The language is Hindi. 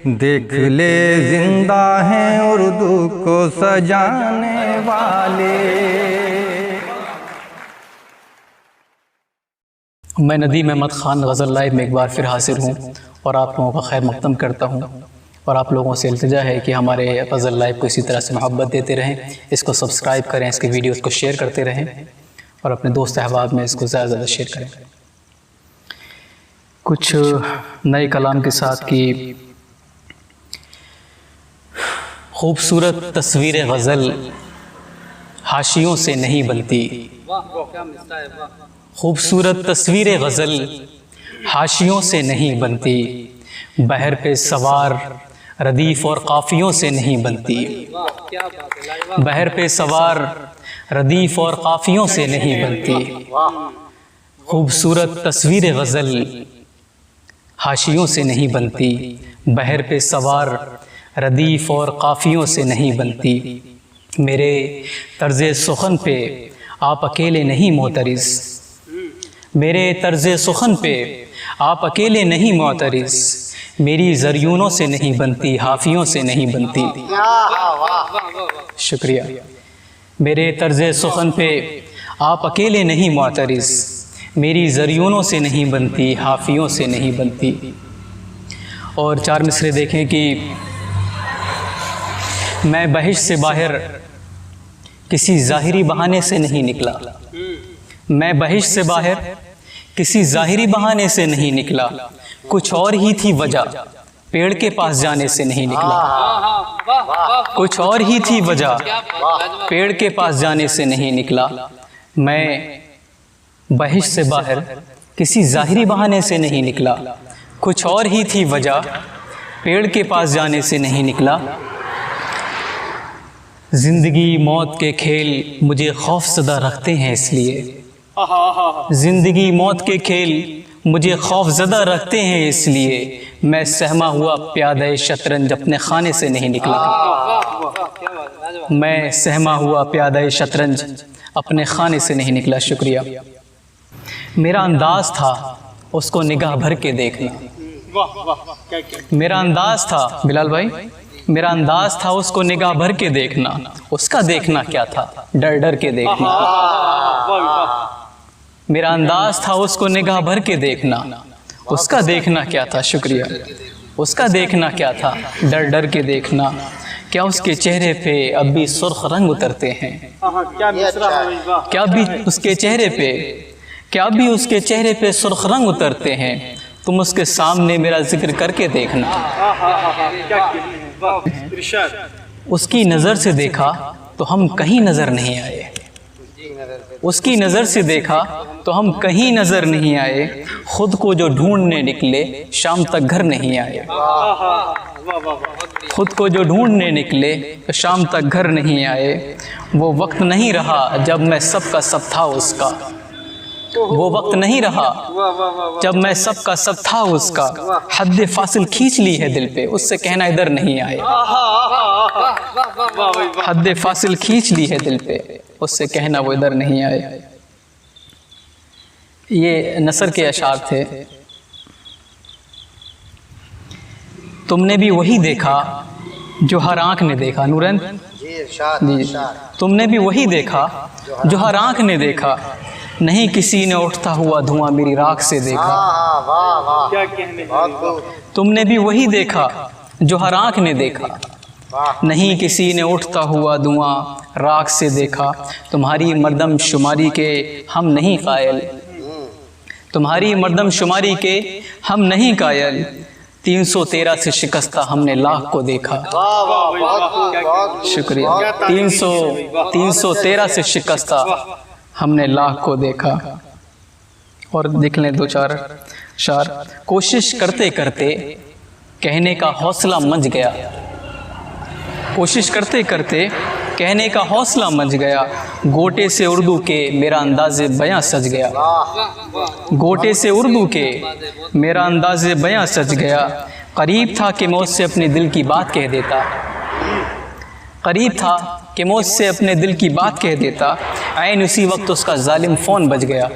देख ले जिंदा हैं उर्दू को सजाने वाले। मैं नदीम अहमद ख़ान गज़ल लाइव में एक बार फिर हाजिर हूँ और आप लोगों का खैर मक़दम करता हूँ और आप लोगों से इल्तिजा है कि हमारे गज़ल लाइव को इसी तरह से मोहब्बत देते रहें, इसको सब्सक्राइब करें, इसके वीडियोज़ को शेयर करते रहें और अपने दोस्त अहबाब में इसको ज़्यादा से ज़्यादा शेयर करें। कुछ नए कलाम के साथ की खूबसूरत तस्वीर गज़ल हाशियों से नहीं बनती। खूबसूरत तस्वीर गज़ल हाशियों से नहीं बनती, बहर पे सवार रदीफ़ और काफ़ियों से नहीं बनती। बहर पे सवार रदीफ़ और काफ़ियों से नहीं बनती। खूबसूरत तस्वीर गज़ल हाशियों से नहीं बनती, बहर पे सवार रदीफ़ और काफ़ियों से नहीं बनती। मेरे तर्ज़े सुखन पे आप अकेले नहीं मोतरिज़, मेरे तर्ज़े सुखन पे आप अकेले नहीं मोतरिज़, मेरी ज़रियूनों से नहीं बनती, हाफ़ियों से नहीं बनती। शुक्रिया। मेरे तर्ज़े सुखन पे आप अकेले नहीं मोतरिज़, मेरी ज़रियूनों से नहीं बनती, हाफ़ियों से नहीं बनती। और चार मिसरे देखें कि मैं बहिश्त से बाहर किसी ज़ाहिरी बहाने से नहीं निकला, मैं बहिश्त से बाहर किसी ज़ाहिरी बहाने से नहीं निकला, कुछ और ही थी वजह पेड़ के पास जाने से नहीं निकला। कुछ और ही थी वजह पेड़ के पास जाने से नहीं निकला। मैं बहिश्त से बाहर किसी ज़ाहिरी बहाने से नहीं निकला, कुछ और ही थी वजह पेड़ के पास जाने से नहीं निकला। ज़िंदगी मौत के खेल मुझे खौफज़दा रखते हैं, इसलिए ज़िंदगी मौत के खेल मुझे खौफज़दा रखते हैं, इसलिए मैं सहमा हुआ प्यादे शतरंज अपने खाने से नहीं निकला। मैं सहमा हुआ प्यादे शतरंज अपने खाने से नहीं निकला। शुक्रिया। मेरा अंदाज़ था उसको निगाह भर के देखना, मेरा अंदाज़ था बिलाल भाई, मेरा अंदाज़ था उसको निगाह भर के देखना, उसका देखना क्या था, डर डर के देखना। मेरा अंदाज़ था उसको निगाह भर के देखना, उसका देखना क्या था। शुक्रिया। उसका देखना क्या था, डर डर के देखना। क्या उसके चेहरे पे अब भी सुर्ख रंग उतरते हैं, क्या भी उसके चेहरे पे, क्या भी उसके चेहरे पे सुर्ख रंग उतरते हैं। तुम उसके सामने मेरा जिक्र करके देखना। उसकी नज़र से देखा तो हम कहीं नज़र नहीं आए, उसकी नज़र से देखा तो हम कहीं नज़र नहीं आए। खुद को जो ढूंढने निकले शाम तक घर नहीं आए, खुद को जो ढूंढने निकले तो शाम तक घर नहीं आए। वो वक्त नहीं रहा जब मैं सब का सब था उसका, वो वक्त नहीं रहा जब मैं सब का सब था उसका। हद फासिल खींच ली है दिल पे, उससे कहना इधर नहीं आए। हद फासिल खींच ली है दिल पे, उससे कहना वो इधर नहीं आए। ये नसर के अशार थे। तुमने भी वही देखा जो हर आंख ने देखा, नूरन जी, तुमने भी वही देखा जो हर आंख ने देखा। नहीं किसी ने उठता हुआ धुआं मेरी राख से देखा। तुमने भी वही देखा जो हर आंख ने देखा। नहीं किसी ने उठता हुआ धुआं राख से देखा। तुम्हारी मर्दम शुमारी के हम नहीं कायल, तुम्हारी मर्दम शुमारी के हम नहीं कायल। 313 से शिकस्ता हमने लाख को देखा। शुक्रिया। 313 से शिकस्ता हमने लाख को देखा। और देख लें दो चार शार। कोशिश करते करते कहने का हौसला मंझ गया, कोशिश करते करते कहने का हौसला मंझ गया। गोटे से उर्दू के मेरा अंदाज़े बयां सज गया, गोटे से उर्दू के मेरा अंदाज़े बयां सज गया। करीब था कि मैं उससे अपने दिल की बात कह देता, करीब था कि मैं उससे अपने दिल की बात कह देता। ऐन उसी वक्त उसका जालिम फ़ोन बज गया।